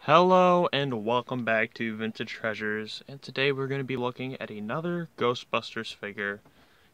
Hello and welcome back to Vintage Treasures, and today we're going to be looking at another Ghostbusters figure.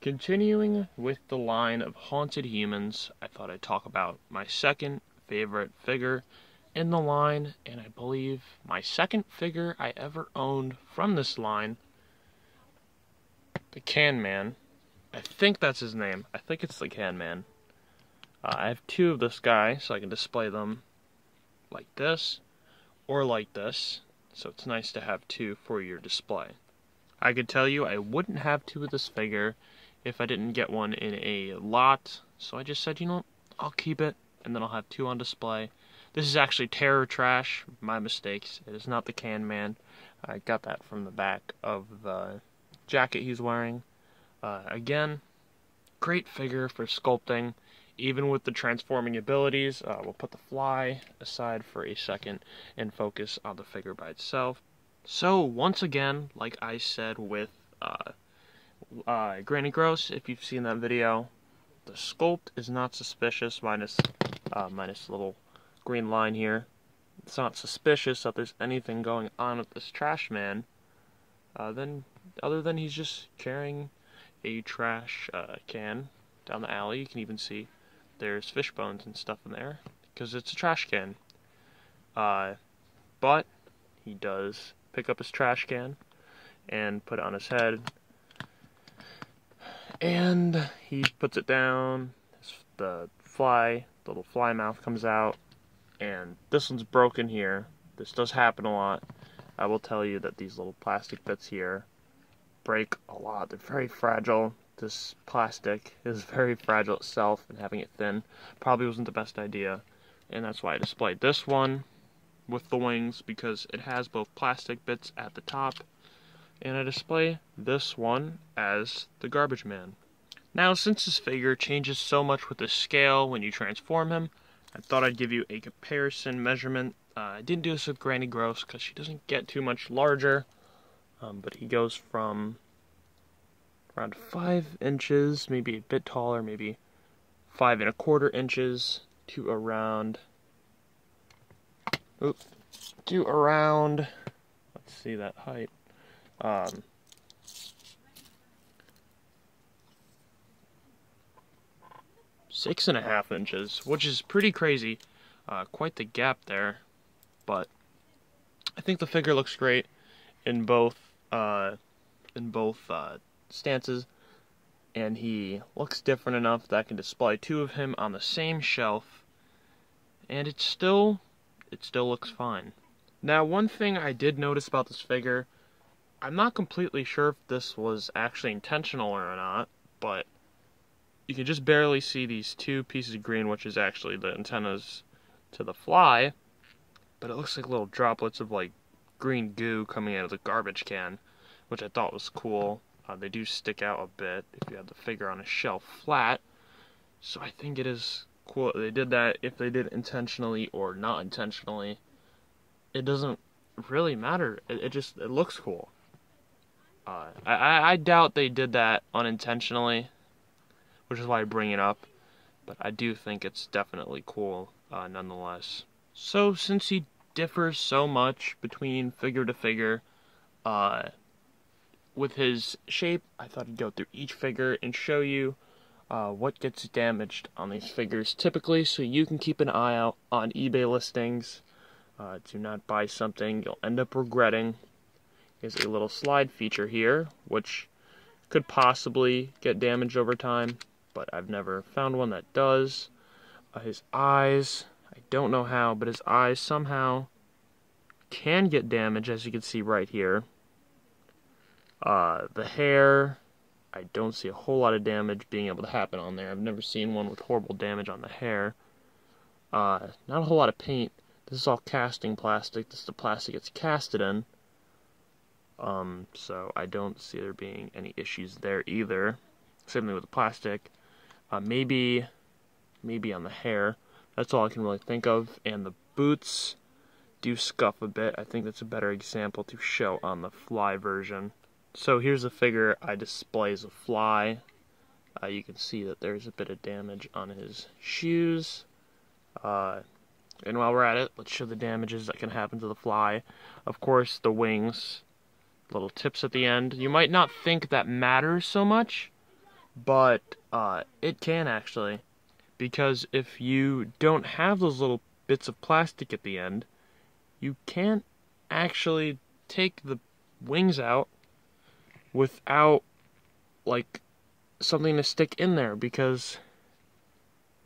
Continuing with the line of haunted humans, I thought I'd talk about my second favorite figure in the line, and I believe my second figure I ever owned from this line, the Can Man. I think that's his name. I think it's the Can Man. I have two of this guy, so I can display them like this or like this, so it's nice to have two for your display. I could tell you I wouldn't have two of this figure if I didn't get one in a lot, so I just said, you know, I'll keep it, and then I'll have two on display. This is actually Terror Trash, my mistakes. It is not the Can Man. I got that from the back of the jacket he's wearing. Again, great figure for sculpting. Even with the transforming abilities, we'll put the fly aside for a second and focus on the figure by itself. So, once again, like I said with Granny Gross, if you've seen that video, the sculpt is not suspicious, minus the little green line here. It's not suspicious that there's anything going on with this trash man, other than he's just carrying a trash can down the alley. You can even see there's fish bones and stuff in there, because it's a trash can. But he does pick up his trash can and put it on his head, and he puts it down. The little fly mouth comes out, and this one's broken here. This does happen a lot. I will tell you that these little plastic bits here break a lot. They're very fragile. This plastic is very fragile itself, and having it thin probably wasn't the best idea, and that's why I displayed this one with the wings, because it has both plastic bits at the top, and I display this one as the Garbage Man. Now, since this figure changes so much with the scale when you transform him, I thought I'd give you a comparison measurement. I didn't do this with Granny Gross because she doesn't get too much larger, but he goes from around 5 inches, maybe a bit taller, maybe 5 1/4 inches, to around, let's see that height, 6.5 inches, which is pretty crazy. Quite the gap there, but I think the figure looks great in both stances, and he looks different enough that I can display two of him on the same shelf, and it still looks fine. Now, one thing I did notice about this figure, I'm not completely sure if this was actually intentional or not, but you can just barely see these two pieces of green, which is actually the antennas to the fly, but it looks like little droplets of like green goo coming out of the garbage can, which I thought was cool. They do stick out a bit if you have the figure on a shelf flat, so I think it is cool that they did that. If they did it intentionally or not intentionally, it doesn't really matter. It looks cool. I doubt they did that unintentionally, which is why I bring it up, but I do think it's definitely cool nonetheless. So, since he differs so much between figure to figure, with his shape, I thought I'd go through each figure and show you what gets damaged on these figures typically, so you can keep an eye out on eBay listings. Do not buy something you'll end up regretting. There's a little slide feature here, which could possibly get damaged over time, but I've never found one that does. His eyes, I don't know how, but his eyes somehow can get damaged, as you can see right here. The hair, I don't see a whole lot of damage being able to happen on there. I've never seen one with horrible damage on the hair. Not a whole lot of paint. This is all casting plastic. This is the plastic it's casted in. So I don't see there being any issues there either. Same thing with the plastic. Maybe on the hair. That's all I can really think of. And the boots do scuff a bit. I think that's a better example to show on the fly version. So here's a figure I display as a fly. You can see that there's a bit of damage on his shoes. And while we're at it, let's show the damages that can happen to the fly. Of course, the wings, little tips at the end. You might not think that matters so much, but it can actually. Because if you don't have those little bits of plastic at the end, you can't actually take the wings out without, like, something to stick in there, because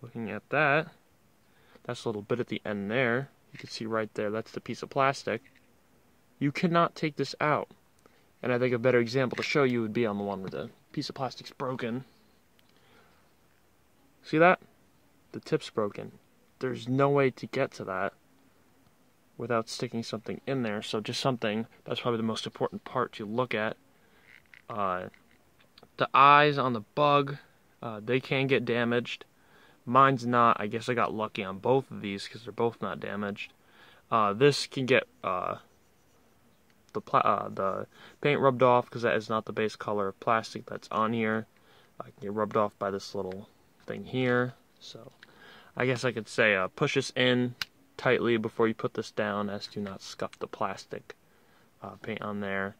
looking at that, that's a little bit at the end there. You can see right there, that's the piece of plastic. You cannot take this out. And I think a better example to show you would be on the one where the piece of plastic's broken. See that? The tip's broken. There's no way to get to that without sticking something in there. So just something, that's probably the most important part to look at. The eyes on the bug, they can get damaged. Mine's not. I guess I got lucky on both of these because they're both not damaged. This can get the paint rubbed off because that is not the base color of plastic that's on here. Can get rubbed off by this little thing here. So I guess I could say push this in tightly before you put this down, as to not scuff the plastic paint on there.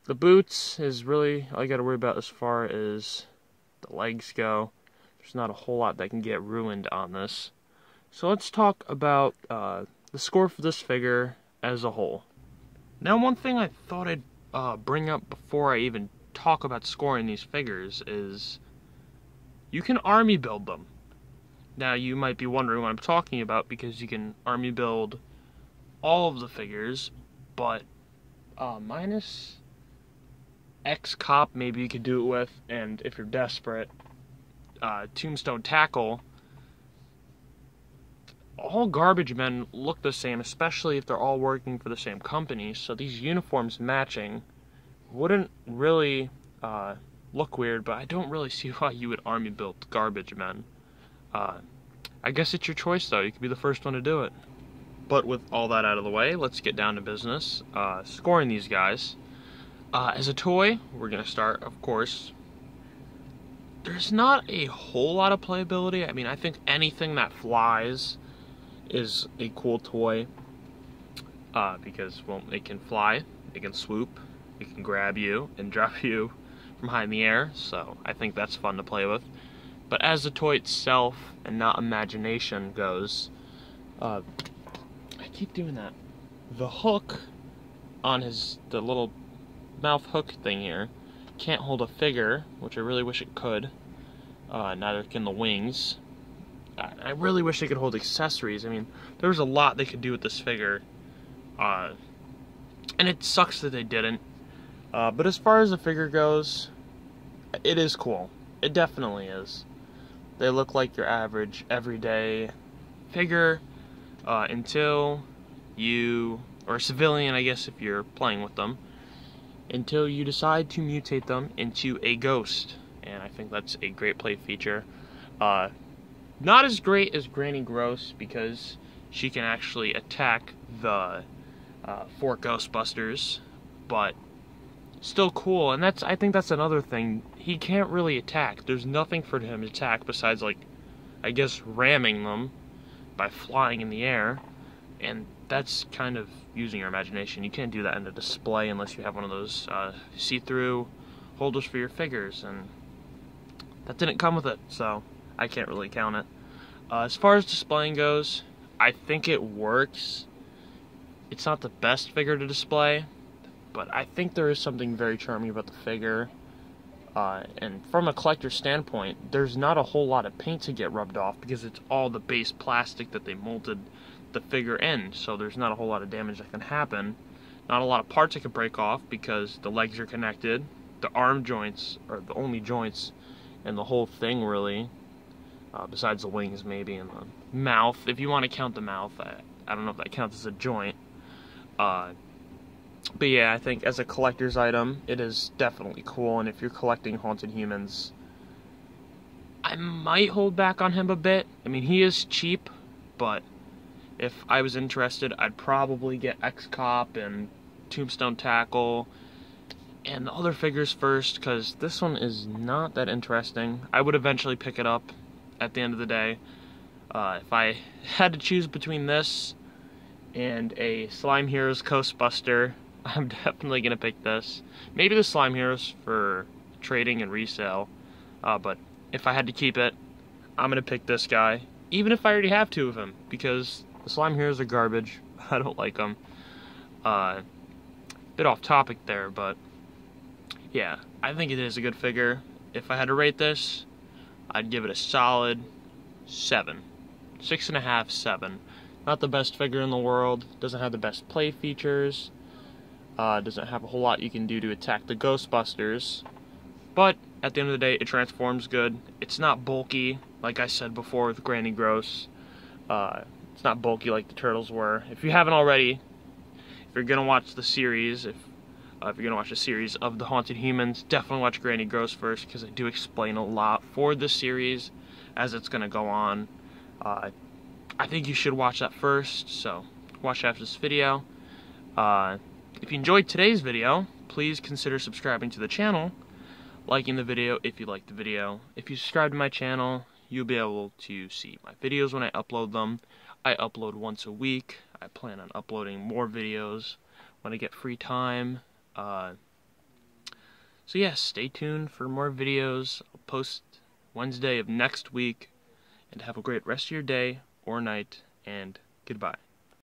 The boots is really all you got to worry about as far as the legs go. There's not a whole lot that can get ruined on this. So let's talk about the score for this figure as a whole. Now, one thing I thought I'd bring up before I even talk about scoring these figures is you can army build them. Now, you might be wondering what I'm talking about, because you can army build all of the figures, but minus X Cop maybe you could do it with, and if you're desperate, Tombstone Tackle. All garbage men look the same, especially if they're all working for the same company, so these uniforms matching wouldn't really look weird, but I don't really see why you would army build garbage men. I guess it's your choice, though. You could be the first one to do it. But with all that out of the way, let's get down to business. Scoring these guys. As a toy, we're going to start, of course. There's not a whole lot of playability. I mean, I think anything that flies is a cool toy. Because, well, it can fly, it can swoop, it can grab you and drop you from high in the air. So I think that's fun to play with. But as the toy itself, and not imagination, goes, I keep doing that. The hook on the little mouth hook thing here can't hold a figure, which I really wish it could. Neither can the wings. I really wish they could hold accessories. I mean, there's a lot they could do with this figure. And it sucks that they didn't. But as far as the figure goes, it is cool. It definitely is. They look like your average, everyday figure until you, or a civilian, I guess, if you're playing with them, until you decide to mutate them into a ghost. And I think that's a great play feature. Not as great as Granny Gross, because she can actually attack the 4 Ghostbusters, but still cool. And I think that's another thing. He can't really attack. There's nothing for him to attack besides, like, I guess, ramming them by flying in the air. And that's kind of using your imagination. You can't do that in a display unless you have one of those see-through holders for your figures, and that didn't come with it, so I can't really count it. As far as displaying goes, I think it works. It's not the best figure to display, but I think there is something very charming about the figure. And from a collector's standpoint, there's not a whole lot of paint to get rubbed off, because it's all the base plastic that they molded the figure in, so there's not a whole lot of damage that can happen. Not a lot of parts that can break off, because the legs are connected. The arm joints are the only joints in the whole thing, really, besides the wings maybe, and the mouth. If you want to count the mouth, I don't know if that counts as a joint. But yeah, I think as a collector's item, it is definitely cool, and if you're collecting Haunted Humans, I might hold back on him a bit. I mean, he is cheap, but if I was interested, I'd probably get X-Cop and Tombstone Tackle and the other figures first, because this one is not that interesting. I would eventually pick it up at the end of the day. If I had to choose between this and a Slime Heroes Ghostbuster, I'm definitely going to pick this. Maybe the Slime Heroes for trading and resale, but if I had to keep it, I'm going to pick this guy, even if I already have two of him, because the Slime Heroes are garbage. I don't like them. Bit off topic there, but yeah, I think it is a good figure. If I had to rate this, I'd give it a solid 7. 6.5, 7. Not the best figure in the world, doesn't have the best play features, doesn't have a whole lot you can do to attack the Ghostbusters, but at the end of the day, it transforms good. It's not bulky, like I said before with Granny Gross. It's not bulky like the Turtles were. If you haven't already, if you're gonna watch the series, if you're gonna watch a series of the Haunted Humans, definitely watch Granny Gross first, because I do explain a lot for this series as it's gonna go on. I think you should watch that first, so watch after this video. If you enjoyed today's video, please consider subscribing to the channel, liking the video if you liked the video. If you subscribe to my channel, you'll be able to see my videos when I upload them. I upload once a week. I plan on uploading more videos when I get free time. So yeah, stay tuned for more videos. I'll post Wednesday of next week, and have a great rest of your day or night, and goodbye.